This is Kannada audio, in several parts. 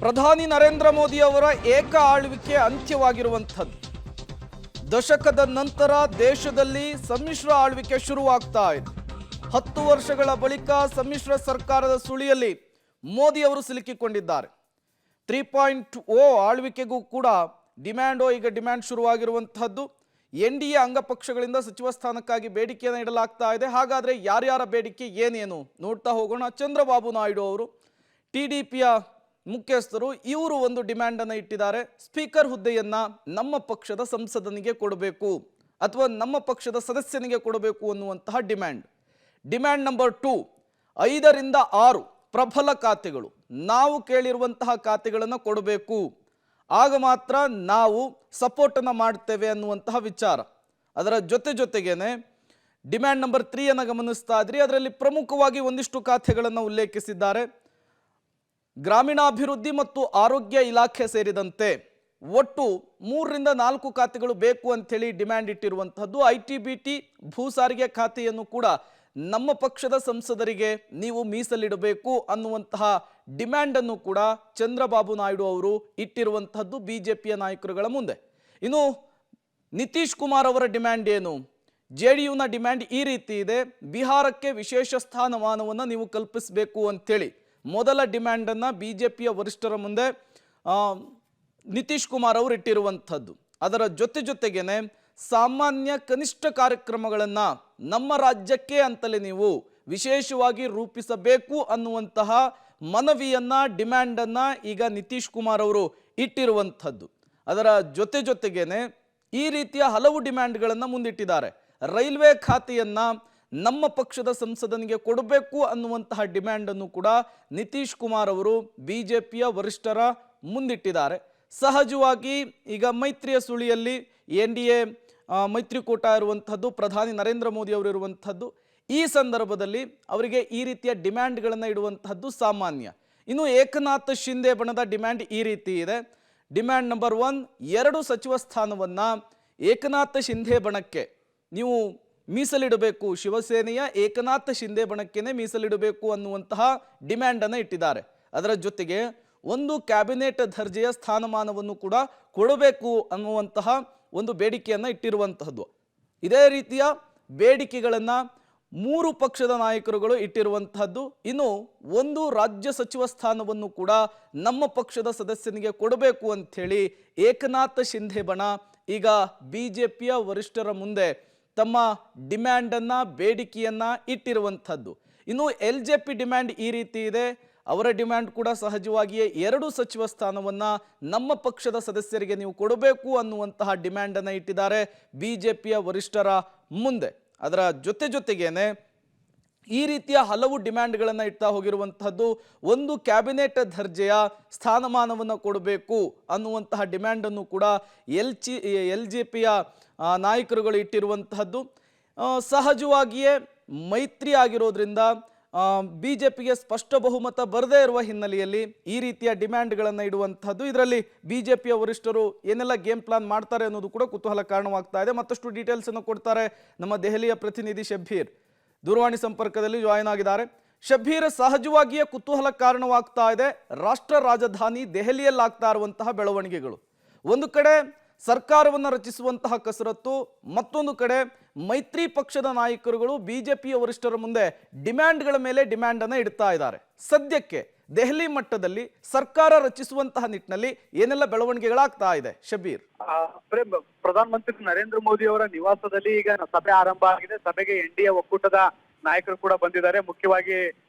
ಪ್ರಧಾನಿ ನರೇಂದ್ರ ಮೋದಿ ಅವರ ಏಕ ಆಳ್ವಿಕೆ ಅಂತ್ಯವಾಗಿರುವಂಥದ್ದು. ದಶಕದ ನಂತರ ದೇಶದಲ್ಲಿ ಸಮ್ಮಿಶ್ರ ಆಳ್ವಿಕೆ ಶುರುವಾಗ್ತಾ ಇದೆ. 10 ವರ್ಷಗಳ ಬಳಿಕ ಸಮ್ಮಿಶ್ರ ಸರ್ಕಾರದ ಸುಳಿಯಲ್ಲಿ ಮೋದಿ ಅವರು ಸಿಲುಕಿಕೊಂಡಿದ್ದಾರೆ. 3.0 ಆಳ್ವಿಕೆಗೂ ಕೂಡ ಡಿಮ್ಯಾಂಡ್ ಶುರುವಾಗಿರುವಂತಹದ್ದು. NDA ಅಂಗಪಕ್ಷಗಳಿಂದ ಸಚಿವ ಸ್ಥಾನಕ್ಕಾಗಿ ಬೇಡಿಕೆಯನ್ನು ಇಡಲಾಗ್ತಾ ಇದೆ. ಹಾಗಾದ್ರೆ ಯಾರ್ಯಾರ ಬೇಡಿಕೆ ಏನೇನು ನೋಡ್ತಾ ಹೋಗೋಣ. ಚಂದ್ರಬಾಬು ನಾಯ್ಡು ಅವರು TDPಯ ಮುಖ್ಯಸ್ಥರು, ಇವರು ಒಂದು ಡಿಮ್ಯಾಂಡ್ ಅನ್ನು ಇಟ್ಟಿದ್ದಾರೆ. ಸ್ಪೀಕರ್ ಹುದ್ದೆಯನ್ನ ನಮ್ಮ ಪಕ್ಷದ ಸಂಸದನಿಗೆ ಕೊಡಬೇಕು ಅಥವಾ ನಮ್ಮ ಪಕ್ಷದ ಸದಸ್ಯನಿಗೆ ಕೊಡಬೇಕು ಅನ್ನುವಂತಹ ಡಿಮ್ಯಾಂಡ್ ನಂಬರ್ 2, 5 ರಿಂದ 6 ಪ್ರಬಲ ಖಾತೆಗಳು, ನಾವು ಕೇಳಿರುವಂತಹ ಖಾತೆಗಳನ್ನು ಕೊಡಬೇಕು, ಆಗ ಮಾತ್ರ ನಾವು ಸಪೋರ್ಟ್ ಅನ್ನು ಮಾಡ್ತೇವೆ ಅನ್ನುವಂತಹ ವಿಚಾರ. ಅದರ ಜೊತೆಗೇನೆ ಡಿಮ್ಯಾಂಡ್ ನಂಬರ್ 3 ಅನ್ನು ಗಮನಿಸ್ತಾ ಇದ್ರಿ. ಅದರಲ್ಲಿ ಪ್ರಮುಖವಾಗಿ ಒಂದಿಷ್ಟು ಖಾತೆಗಳನ್ನು ಉಲ್ಲೇಖಿಸಿದ್ದಾರೆ. ಗ್ರಾಮೀಣಾಭಿವೃದ್ಧಿ ಮತ್ತು ಆರೋಗ್ಯ ಇಲಾಖೆ ಸೇರಿದಂತೆ ಒಟ್ಟು 3 ರಿಂದ 4 ಖಾತೆಗಳು ಬೇಕು ಅಂಥೇಳಿ ಡಿಮ್ಯಾಂಡ್ ಇಟ್ಟಿರುವಂತಹದ್ದು. IT-BT ಭೂ ಸಾರಿಗೆ ಖಾತೆಯನ್ನು ಕೂಡ ನಮ್ಮ ಪಕ್ಷದ ಸಂಸದರಿಗೆ ನೀವು ಮೀಸಲಿಡಬೇಕು ಅನ್ನುವಂತಹ ಡಿಮ್ಯಾಂಡ್ ಅನ್ನು ಕೂಡ ಚಂದ್ರಬಾಬು ನಾಯ್ಡು ಅವರು ಇಟ್ಟಿರುವಂತಹದ್ದು ಬಿಜೆಪಿಯ ನಾಯಕರುಗಳ ಮುಂದೆ. ಇನ್ನು ನಿತೀಶ್ ಕುಮಾರ್ ಅವರ ಡಿಮ್ಯಾಂಡ್ ಏನು? JDUನ ಡಿಮ್ಯಾಂಡ್ ಈ ರೀತಿ ಇದೆ. ಬಿಹಾರಕ್ಕೆ ವಿಶೇಷ ಸ್ಥಾನಮಾನವನ್ನು ನೀವು ಕಲ್ಪಿಸಬೇಕು ಅಂತೇಳಿ ಮೊದಲ ಡಿಮ್ಯಾಂಡ್ ಅನ್ನು ಬಿಜೆಪಿಯ ವರಿಷ್ಠರ ಮುಂದೆ ನಿತೀಶ್ ಕುಮಾರ್ ಅವರು ಇಟ್ಟಿರುವಂಥದ್ದು. ಅದರ ಜೊತೆಗೇನೆ ಸಾಮಾನ್ಯ ಕನಿಷ್ಠ ಕಾರ್ಯಕ್ರಮಗಳನ್ನು ನಮ್ಮ ರಾಜ್ಯಕ್ಕೆ ಅಂತಲೇ ನೀವು ವಿಶೇಷವಾಗಿ ರೂಪಿಸಬೇಕು ಅನ್ನುವಂತಹ ಡಿಮ್ಯಾಂಡ್ ಅನ್ನ ಈಗ ನಿತೀಶ್ ಕುಮಾರ್ ಅವರು ಇಟ್ಟಿರುವಂಥದ್ದು. ಅದರ ಜೊತೆಗೇನೆ ಈ ರೀತಿಯ ಹಲವು ಡಿಮ್ಯಾಂಡ್ಗಳನ್ನು ಮುಂದಿಟ್ಟಿದ್ದಾರೆ. ರೈಲ್ವೆ ಖಾತೆಯನ್ನ ನಮ್ಮ ಪಕ್ಷದ ಸಂಸದನಿಗೆ ಕೊಡಬೇಕು ಅನ್ನುವಂತಹ ಡಿಮ್ಯಾಂಡ್ ಅನ್ನು ಕೂಡ ನಿತೀಶ್ ಕುಮಾರ್ ಅವರು ಬಿಜೆಪಿಯ ವರಿಷ್ಠರ ಮುಂದಿಟ್ಟಿದ್ದಾರೆ. ಸಹಜವಾಗಿ ಈಗ ಮೈತ್ರಿಯ ಸುಳಿಯಲ್ಲಿ NDA ಮೈತ್ರಿಕೂಟ ಇರುವಂಥದ್ದು, ಪ್ರಧಾನಿ ನರೇಂದ್ರ ಮೋದಿ ಅವರು ಇರುವಂಥದ್ದು. ಈ ಸಂದರ್ಭದಲ್ಲಿ ಅವರಿಗೆ ಈ ರೀತಿಯ ಡಿಮ್ಯಾಂಡ್ಗಳನ್ನು ಇಡುವಂತಹದ್ದು ಸಾಮಾನ್ಯ. ಇನ್ನು ಏಕನಾಥ್ ಶಿಂದೆ ಬಣದ ಡಿಮ್ಯಾಂಡ್ ಈ ರೀತಿ ಇದೆ. ಡಿಮ್ಯಾಂಡ್ ನಂಬರ್ 1, 2 ಸಚಿವ ಸ್ಥಾನವನ್ನ ಏಕನಾಥ್ ಶಿಂದೆ ಬಣಕ್ಕೆ ನೀವು ಮೀಸಲಿಡಬೇಕು, ಶಿವಸೇನೆಯ ಏಕನಾಥ್ ಶಿಂದೆ ಬಣಕ್ಕೇನೆ ಮೀಸಲಿಡಬೇಕು ಅನ್ನುವಂತಹ ಡಿಮ್ಯಾಂಡ್ ಅನ್ನು ಇಟ್ಟಿದ್ದಾರೆ. ಅದರ ಜೊತೆಗೆ ಒಂದು ಕ್ಯಾಬಿನೆಟ್ ದರ್ಜೆಯ ಸ್ಥಾನಮಾನವನ್ನು ಕೂಡ ಕೊಡಬೇಕು ಅನ್ನುವಂತಹ ಒಂದು ಬೇಡಿಕೆಯನ್ನು ಇಟ್ಟಿರುವಂತಹದ್ದು. ಇದೇ ರೀತಿಯ ಬೇಡಿಕೆಗಳನ್ನು 3 ಪಕ್ಷದ ನಾಯಕರುಗಳು ಇಟ್ಟಿರುವಂತಹದ್ದು. ಇನ್ನು ಒಂದು ರಾಜ್ಯ ಸಚಿವ ಸ್ಥಾನವನ್ನು ಕೂಡ ನಮ್ಮ ಪಕ್ಷದ ಸದಸ್ಯನಿಗೆ ಕೊಡಬೇಕು ಅಂಥೇಳಿ ಏಕನಾಥ್ ಶಿಂದೆ ಬಣ ಈಗ ಬಿಜೆಪಿಯ ವರಿಷ್ಠರ ಮುಂದೆ ತಮ್ಮ ಡಿಮ್ಯಾಂಡನ್ನ ಬೇಡಿಕೆಯನ್ನ ಇಟ್ಟಿರುವಂಥದ್ದು. ಇನ್ನು LJP ಡಿಮ್ಯಾಂಡ್ ಈ ರೀತಿ ಇದೆ. ಅವರ ಡಿಮ್ಯಾಂಡ್ ಕೂಡ ಸಹಜವಾಗಿಯೇ 2 ಸಚಿವ ಸ್ಥಾನವನ್ನ ನಮ್ಮ ಪಕ್ಷದ ಸದಸ್ಯರಿಗೆ ನೀವು ಕೊಡಬೇಕು ಅನ್ನುವಂತಹ ಡಿಮ್ಯಾಂಡ್ ಅನ್ನು ಇಟ್ಟಿದ್ದಾರೆ ಬಿಜೆಪಿಯ ವರಿಷ್ಠರ ಮುಂದೆ. ಅದರ ಜೊತೆಗೇನೆ ಈ ರೀತಿಯ ಹಲವು ಡಿಮ್ಯಾಂಡ್ಗಳನ್ನು ಇಡ್ತಾ ಹೋಗಿರುವಂತಹದ್ದು. ಒಂದು ಕ್ಯಾಬಿನೆಟ್ ದರ್ಜೆಯ ಸ್ಥಾನಮಾನವನ್ನು ಕೊಡಬೇಕು ಅನ್ನುವಂತಹ ಡಿಮ್ಯಾಂಡ್ ಅನ್ನು ಕೂಡ LJPಯ ನಾಯಕರುಗಳು ಇಟ್ಟಿರುವಂತಹದ್ದು. ಸಹಜವಾಗಿಯೇ ಮೈತ್ರಿ ಆಗಿರೋದ್ರಿಂದ ಬಿಜೆಪಿಗೆ ಸ್ಪಷ್ಟ ಬಹುಮತ ಬರದೇ ಇರುವ ಹಿನ್ನೆಲೆಯಲ್ಲಿ ಈ ರೀತಿಯ ಡಿಮ್ಯಾಂಡ್ಗಳನ್ನು ಇಡುವಂತಹದ್ದು. ಇದರಲ್ಲಿ ಬಿಜೆಪಿಯ ವರಿಷ್ಠರು ಏನೆಲ್ಲ ಗೇಮ್ ಪ್ಲಾನ್ ಮಾಡ್ತಾರೆ ಅನ್ನೋದು ಕೂಡ ಕುತೂಹಲ ಕಾರಣವಾಗ್ತಾ ಇದೆ. ಮತ್ತಷ್ಟು ಡೀಟೇಲ್ಸ್ ಅನ್ನು ಕೊಡ್ತಾರೆ ನಮ್ಮ ದೆಹಲಿಯ ಪ್ರತಿನಿಧಿ ಶಬ್ಬೀರ್. ದೂರವಾಣಿ ಸಂಪರ್ಕದಲ್ಲಿ ಜಾಯಿನ್ ಆಗಿದ್ದಾರೆ. ಶಬ್ಬೀರ್, ಸಹಜವಾಗಿಯೇ ಕುತೂಹಲ ಕಾರಣವಾಗ್ತಾ ಇದೆ ರಾಷ್ಟ್ರ ರಾಜಧಾನಿ ದೆಹಲಿಯಲ್ಲಾಗ್ತಾ ಇರುವಂತಹ ಬೆಳವಣಿಗೆಗಳು. ಒಂದು ಕಡೆ ಸರ್ಕಾರವನ್ನು ರಚಿಸುವಂತಹ ಕಸರತ್ತು, ಮತ್ತೊಂದು ಕಡೆ ಮೈತ್ರಿ ಪಕ್ಷದ ನಾಯಕರುಗಳು ಬಿಜೆಪಿಯ ವರಿಷ್ಠರ ಮುಂದೆ ಡಿಮ್ಯಾಂಡ್ಗಳ ಮೇಲೆ ಡಿಮ್ಯಾಂಡ್ ಅನ್ನು ಇಡ್ತಾ ಇದ್ದಾರೆ. ಸದ್ಯಕ್ಕೆ ದೆಹಲಿ ಮಟ್ಟದಲ್ಲಿ ಸರ್ಕಾರ ರಚಿಸುವಂತಹ ನಿಟ್ಟಿನಲ್ಲಿ ಏನೆಲ್ಲ ಬೆಳವಣಿಗೆಗಳಾಗ್ತಾ ಇದೆ ಶಬ್ಬೀರ್? ಪ್ರಧಾನಮಂತ್ರಿ ನರೇಂದ್ರ ಮೋದಿ ಅವರ ನಿವಾಸದಲ್ಲಿ ಈಗ ಸಭೆ ಆರಂಭ ಆಗಿದೆ. ಸಭೆಗೆ NDA ಒಕ್ಕೂಟದ ನಾಯಕರು ಕೂಡ ಬಂದಿದ್ದಾರೆ. ಮುಖ್ಯವಾಗಿ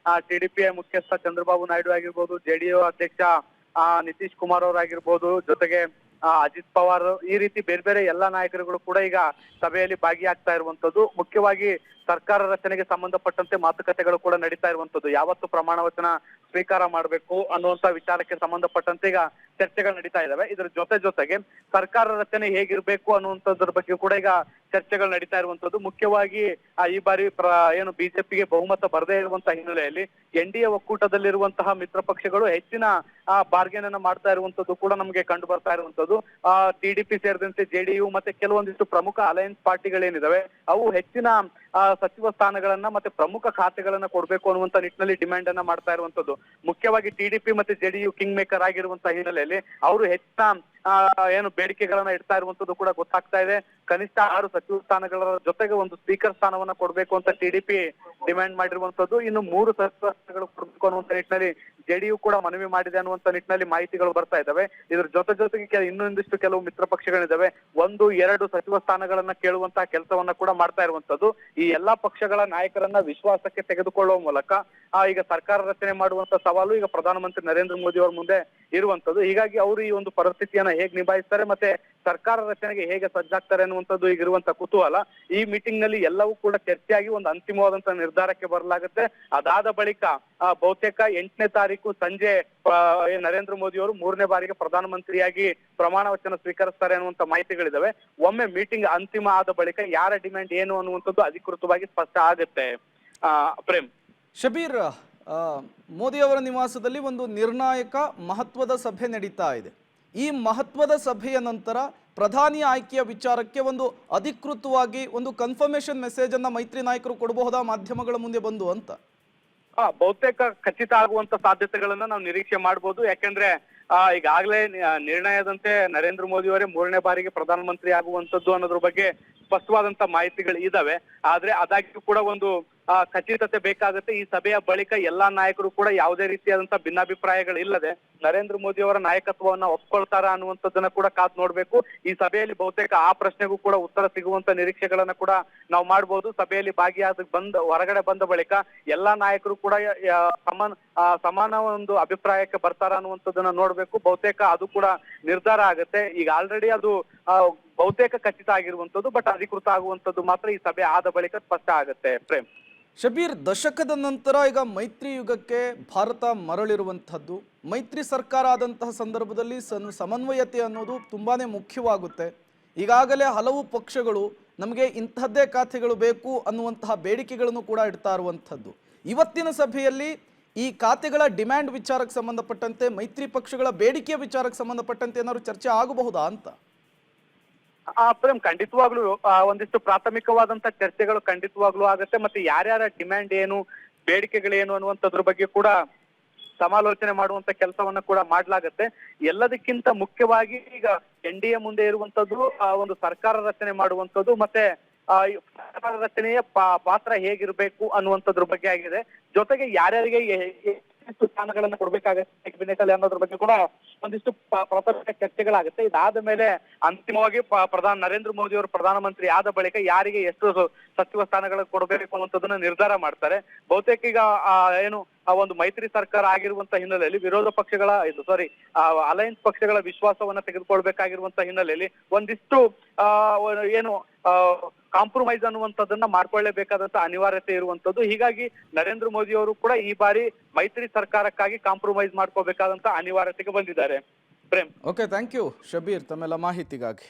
TDPಯ ಮುಖ್ಯಸ್ಥ ಚಂದ್ರಬಾಬು ನಾಯ್ಡು ಆಗಿರ್ಬೋದು, JDU ಅಧ್ಯಕ್ಷ ನಿತೀಶ್ ಕುಮಾರ್ ಅವರಾಗಿರ್ಬೋದು, ಜೊತೆಗೆ ಅಜಿತ್ ಪವಾರ್, ಈ ರೀತಿ ಬೇರೆ ಎಲ್ಲಾ ನಾಯಕರುಗಳು ಕೂಡ ಈಗ ಸಭೆಯಲ್ಲಿ ಭಾಗಿಯಾಗ್ತಾ ಇರುವಂತದ್ದು. ಮುಖ್ಯವಾಗಿ ಸರ್ಕಾರ ರಚನೆಗೆ ಸಂಬಂಧಪಟ್ಟಂತೆ ಮಾತುಕತೆಗಳು ಕೂಡ ನಡೀತಾ ಇರುವಂತದ್ದು. ಯಾವತ್ತು ಪ್ರಮಾಣ ವಚನ ಸ್ವೀಕಾರ ಮಾಡಬೇಕು ಅನ್ನುವಂತ ವಿಚಾರಕ್ಕೆ ಸಂಬಂಧಪಟ್ಟಂತೆ ಈಗ ಚರ್ಚೆಗಳು ನಡೀತಾ ಇದಾವೆ. ಇದರ ಜೊತೆಗೆ ಸರ್ಕಾರ ರಚನೆ ಹೇಗಿರ್ಬೇಕು ಅನ್ನುವಂಥದ್ರ ಬಗ್ಗೆ ಕೂಡ ಈಗ ಚರ್ಚೆಗಳು ನಡೀತಾ ಇರುವಂತದ್ದು. ಮುಖ್ಯವಾಗಿ ಈ ಬಾರಿ ಏನು ಬಿಜೆಪಿಗೆ ಬಹುಮತ ಬರದೇ ಇರುವಂತಹ ಹಿನ್ನೆಲೆಯಲ್ಲಿ NDA ಒಕ್ಕೂಟದಲ್ಲಿರುವಂತಹ ಮಿತ್ರ ಪಕ್ಷಗಳು ಹೆಚ್ಚಿನ ಬಾರ್ಗೇನ್ ಅನ್ನ ಮಾಡ್ತಾ ಇರುವಂತದ್ದು ಕೂಡ ನಮಗೆ ಕಂಡು ಬರ್ತಾ ಇರುವಂತದ್ದು. TDP ಸೇರಿದಂತೆ JDU ಮತ್ತೆ ಕೆಲವೊಂದಿಷ್ಟು ಪ್ರಮುಖ ಅಲಯನ್ಸ್ ಪಾರ್ಟಿಗಳೇನಿದಾವೆ ಅವು ಹೆಚ್ಚಿನ ಸಚಿವ ಸ್ಥಾನಗಳನ್ನ ಮತ್ತೆ ಪ್ರಮುಖ ಖಾತೆಗಳನ್ನ ಕೊಡ್ಬೇಕು ಅನ್ನುವಂತ ನಿಟ್ಟಿನಲ್ಲಿ ಡಿಮ್ಯಾಂಡ್ ಅನ್ನ ಮಾಡ್ತಾ ಇರುವಂತದ್ದು. ಮುಖ್ಯವಾಗಿ ಟಿಡಿಪಿ ಮತ್ತೆ ಜೆಡಿಯು ಕಿಂಗ್ ಮೇಕರ್ ಆಗಿರುವಂತಹ ಹಿನ್ನೆಲೆಯಲ್ಲಿ ಅವರು ಹೆಚ್ಚಿನ ಏನು ಬೇಡಿಕೆಗಳನ್ನ ಇಡ್ತಾ ಇರುವಂತದ್ದು ಕೂಡ ಗೊತ್ತಾಗ್ತಾ ಇದೆ. ಕನಿಷ್ಠ 6 ಸಚಿವ ಸ್ಥಾನಗಳ ಜೊತೆಗೆ ಒಂದು ಸ್ಪೀಕರ್ ಸ್ಥಾನವನ್ನ ಕೊಡ್ಬೇಕು ಅಂತ ಟಿಡಿಪಿ ಡಿಮ್ಯಾಂಡ್ ಮಾಡಿರುವಂತದ್ದು. ಇನ್ನು 3 ಸಚಿವ ಸ್ಥಾನಗಳು ಕೊಡ್ಬೇಕು ಅನ್ನುವಂತ ನಿಟ್ಟಿನಲ್ಲಿ ಜೆಡಿಯು ಕೂಡ ಮನವಿ ಮಾಡಿದೆ ಅನ್ನುವಂತ ನಿಟ್ಟಿನಲ್ಲಿ ಮಾಹಿತಿಗಳು ಬರ್ತಾ ಇದಾವೆ. ಇದ್ರ ಜೊತೆಗೆ ಇನ್ನೊಂದಿಷ್ಟು ಕೆಲವು ಮಿತ್ರ ಪಕ್ಷಗಳಿದಾವೆ. 1-2 ಸಚಿವ ಸ್ಥಾನಗಳನ್ನ ಕೇಳುವಂತಹ ಕೆಲಸವನ್ನ ಕೂಡ ಮಾಡ್ತಾ ಇರುವಂತದ್ದು. ಈ ಎಲ್ಲಾ ಪಕ್ಷಗಳ ನಾಯಕರನ್ನ ವಿಶ್ವಾಸಕ್ಕೆ ತೆಗೆದುಕೊಳ್ಳುವ ಮೂಲಕ ಈಗ ಸರ್ಕಾರ ರಚನೆ ಮಾಡುವಂತ ಸವಾಲು ಈಗ ಪ್ರಧಾನಮಂತ್ರಿ ನರೇಂದ್ರ ಮೋದಿ ಅವರ ಮುಂದೆ ಇರುವಂತದ್ದು. ಹೀಗಾಗಿ ಅವರು ಈ ಒಂದು ಪರಿಸ್ಥಿತಿಯನ್ನ ಹೇಗೆ ನಿಭಾಯಿಸ್ತಾರೆ ಮತ್ತೆ ಸರ್ಕಾರ ರಚನೆಗೆ ಹೇಗೆ ಸಜ್ಜಾಗ್ತಾರೆ ಅನ್ನುವಂಥದ್ದು ಈಗ ಇರುವಂತ ಕುತೂಹಲ. ಈ ಮೀಟಿಂಗ್ ನಲ್ಲಿ ಎಲ್ಲವೂ ಕೂಡ ಚರ್ಚೆಯಾಗಿ ಒಂದು ಅಂತಿಮವಾದಂತಹ ನಿರ್ಧಾರಕ್ಕೆ ಬರಲಾಗುತ್ತೆ. ಅದಾದ ಬಳಿಕ ಬಹುತೇಕ 8ನೇ ತಾರೀಕು ಸಂಜೆ ನರೇಂದ್ರ ಮೋದಿ ಅವರು 3ನೇ ಬಾರಿಗೆ ಪ್ರಧಾನಮಂತ್ರಿಯಾಗಿ ಪ್ರಮಾಣ ವಚನ ಸ್ವೀಕರಿಸ್ತಾರೆ ಅನ್ನುವಂತ ಮಾಹಿತಿಗಳಿದಾವೆ. ಒಮ್ಮೆ ಮೀಟಿಂಗ್ ಅಂತಿಮ ಆದ ಬಳಿಕ ಯಾರ ಡಿಮ್ಯಾಂಡ್ ಏನು ಅನ್ನುವಂಥದ್ದು ಅಧಿಕೃತವಾಗಿ ಸ್ಪಷ್ಟ ಆಗುತ್ತೆ. ಪ್ರೇಮ್. ಶಬೀರ್, ಮೋದಿ ಅವರ ನಿವಾಸದಲ್ಲಿ ಒಂದು ನಿರ್ಣಾಯಕ ಮಹತ್ವದ ಸಭೆ ನಡೀತಾ ಇದೆ. ಈ ಮಹತ್ವದ ಸಭೆಯ ನಂತರ ಪ್ರಧಾನಿ ಆಯ್ಕೆಯ ವಿಚಾರಕ್ಕೆ ಒಂದು ಅಧಿಕೃತವಾಗಿ ಒಂದು ಕನ್ಫರ್ಮೇಶನ್ ಮೆಸೇಜ್ ಅನ್ನ ಮೈತ್ರಿ ನಾಯಕರು ಕೊಡಬಹುದಾ ಮಾಧ್ಯಮಗಳ ಮುಂದೆ ಬಂದು ಅಂತ? ಬಹುತೇಕ ಖಚಿತ ಆಗುವಂತ ಸಾಧ್ಯತೆಗಳನ್ನ ನಾವು ನಿರೀಕ್ಷೆ ಮಾಡಬಹುದು. ಯಾಕೆಂದ್ರೆ ಈಗಾಗಲೇ ನಿರ್ಣಯದಂತೆ ನರೇಂದ್ರ ಮೋದಿ ಅವರೇ 3ನೇ ಬಾರಿಗೆ ಪ್ರಧಾನಮಂತ್ರಿ ಆಗುವಂತದ್ದು ಅನ್ನೋದ್ರ ಬಗ್ಗೆ ಸ್ಪಷ್ಟವಾದಂತ ಮಾಹಿತಿಗಳು ಇದಾವೆ. ಆದ್ರೆ ಅದಾಗಿಯೂ ಕೂಡ ಒಂದು ಖಚಿತತೆ ಬೇಕಾಗುತ್ತೆ. ಈ ಸಭೆಯ ಬಳಿಕ ಎಲ್ಲಾ ನಾಯಕರು ಕೂಡ ಯಾವುದೇ ರೀತಿಯಾದಂತ ಭಿನ್ನಾಭಿಪ್ರಾಯಗಳು ಇಲ್ಲದೆ ನರೇಂದ್ರ ಮೋದಿ ಅವರ ನಾಯಕತ್ವವನ್ನ ಒಪ್ಕೊಳ್ತಾರ ಅನ್ನುವಂಥದ್ದನ್ನ ಕೂಡ ಕಾದ್ ನೋಡ್ಬೇಕು. ಈ ಸಭೆಯಲ್ಲಿ ಬಹುತೇಕ ಆ ಪ್ರಶ್ನೆಗೂ ಕೂಡ ಉತ್ತರ ಸಿಗುವಂತ ನಿರೀಕ್ಷೆಗಳನ್ನ ಕೂಡ ನಾವು ಮಾಡ್ಬೋದು. ಸಭೆಯಲ್ಲಿ ಹೊರಗಡೆ ಬಂದ ಬಳಿಕ ಎಲ್ಲಾ ನಾಯಕರು ಕೂಡ ಸಮಾನ ಒಂದು ಅಭಿಪ್ರಾಯಕ್ಕೆ ಬರ್ತಾರ ಅನ್ನುವಂಥದ್ದನ್ನ ನೋಡ್ಬೇಕು. ಬಹುತೇಕ ಅದು ಕೂಡ ನಿರ್ಧಾರ ಆಗುತ್ತೆ. ಈಗ ಆಲ್ರೆಡಿ ಅದು ಬಹುತೇಕ ಖಚಿತ ಆಗಿರುವಂತದ್ದು, ಬಟ್ ಅಧಿಕೃತ ಆಗುವಂತದ್ದು ಮಾತ್ರ ಈ ಸಭೆ ಆದ ಬಳಿಕ ಸ್ಪಷ್ಟ ಆಗುತ್ತೆ. ಪ್ರೇಮ್. ಶಬೀರ್, ದಶಕದ ನಂತರ ಈಗ ಮೈತ್ರಿ ಯುಗಕ್ಕೆ ಭಾರತ ಮರಳಿರುವಂಥದ್ದು. ಮೈತ್ರಿ ಸರ್ಕಾರ ಆದಂತಹ ಸಂದರ್ಭದಲ್ಲಿ ಸಮನ್ವಯತೆ ಅನ್ನೋದು ತುಂಬಾನೇ ಮುಖ್ಯವಾಗುತ್ತೆ. ಈಗಾಗಲೇ ಹಲವು ಪಕ್ಷಗಳು ನಮಗೆ ಇಂಥದ್ದೇ ಖಾತೆಗಳು ಬೇಕು ಅನ್ನುವಂತಹ ಬೇಡಿಕೆಗಳನ್ನು ಕೂಡ ಇಡ್ತಾ ಇರುವಂಥದ್ದು. ಇವತ್ತಿನ ಸಭೆಯಲ್ಲಿ ಈ ಖಾತೆಗಳ ಡಿಮ್ಯಾಂಡ್ ವಿಚಾರಕ್ಕೆ ಸಂಬಂಧಪಟ್ಟಂತೆ ಮೈತ್ರಿ ಪಕ್ಷಗಳ ಬೇಡಿಕೆಯ ವಿಚಾರಕ್ಕೆ ಸಂಬಂಧಪಟ್ಟಂತೆ ಏನಾದ್ರು ಚರ್ಚೆ ಆಗಬಹುದಾ ಅಂತ? ಪ್ರೇಮ್, ಖಂಡಿತವಾಗ್ಲೂ ಒಂದಿಷ್ಟು ಪ್ರಾಥಮಿಕವಾದಂತ ಚರ್ಚೆಗಳು ಖಂಡಿತವಾಗ್ಲೂ ಆಗುತ್ತೆ. ಮತ್ತೆ ಯಾರ್ಯಾರ ಡಿಮ್ಯಾಂಡ್ ಏನು, ಬೇಡಿಕೆಗಳೇನು ಅನ್ನುವಂಥದ್ರ ಬಗ್ಗೆ ಕೂಡ ಸಮಾಲೋಚನೆ ಮಾಡುವಂತ ಕೆಲಸವನ್ನ ಕೂಡ ಮಾಡ್ಲಾಗತ್ತೆ. ಎಲ್ಲದಕ್ಕಿಂತ ಮುಖ್ಯವಾಗಿ ಈಗ NDA ಮುಂದೆ ಇರುವಂತದ್ದು ಒಂದು ಸರ್ಕಾರ ರಚನೆ ಮಾಡುವಂತದ್ದು ಮತ್ತೆ ಸರ್ಕಾರ ರಚನೆಯ ಪಾತ್ರ ಹೇಗಿರ್ಬೇಕು ಅನ್ನುವಂಥದ್ರ ಬಗ್ಗೆ ಆಗಿದೆ. ಜೊತೆಗೆ ಯಾರ್ಯಾರಿಗೆ ಎಷ್ಟು ಸ್ಥಾನಗಳನ್ನ ಕೊಡ್ಬೇಕಾಗತ್ತೆ ಕ್ಯಾಬಿನೆಟ್ ಅಲ್ಲಿ ಅನ್ನೋದ್ರ ಬಗ್ಗೆ ಕೂಡ ಒಂದಿಷ್ಟು ಪ್ರಾಥಮಿಕ ಚರ್ಚೆಗಳಾಗುತ್ತೆ. ಇದಾದ ಮೇಲೆ ಅಂತಿಮವಾಗಿ ನರೇಂದ್ರ ಮೋದಿ ಅವರು ಪ್ರಧಾನಮಂತ್ರಿ ಆದ ಬಳಿಕ ಯಾರಿಗೆ ಎಷ್ಟು ಸಚಿವ ಸ್ಥಾನಗಳನ್ನು ಕೊಡಬೇಕು ಅನ್ನುವಂಥದ್ದನ್ನ ನಿರ್ಧಾರ ಮಾಡ್ತಾರೆ. ಬಹುತೇಕ ಈಗ ಏನು ಒಂದು ಮೈತ್ರಿ ಸರ್ಕಾರ ಆಗಿರುವಂತ ಹಿನ್ನೆಲೆಯಲ್ಲಿ ವಿರೋಧ ಪಕ್ಷಗಳ ಅಲಯನ್ಸ್ ಪಕ್ಷಗಳ ವಿಶ್ವಾಸವನ್ನ ತೆಗೆದುಕೊಳ್ಬೇಕಾಗಿರುವಂತ ಹಿನ್ನೆಲೆಯಲ್ಲಿ ಒಂದಿಷ್ಟು ಏನು ಕಾಂಪ್ರಮೈಸ್ ಅನ್ನುವಂಥದ್ದನ್ನ ಮಾಡ್ಕೊಳ್ಳೇಬೇಕಾದಂತ ಅನಿವಾರ್ಯತೆ ಇರುವಂತದ್ದು. ಹೀಗಾಗಿ ನರೇಂದ್ರ ಮೋದಿ ಅವರು ಕೂಡ ಈ ಬಾರಿ ಮೈತ್ರಿ ಸರ್ಕಾರಕ್ಕಾಗಿ ಕಾಂಪ್ರಮೈಸ್ ಮಾಡ್ಕೋಬೇಕಾದಂತ ಅನಿವಾರ್ಯತೆಗೆ ಬಂದಿದ್ದಾರೆ. Prem. Okay, thank you Shabbir ತಮ್ಮೆಲ್ಲ ಮಾಹಿತಿಗಾಗಿ.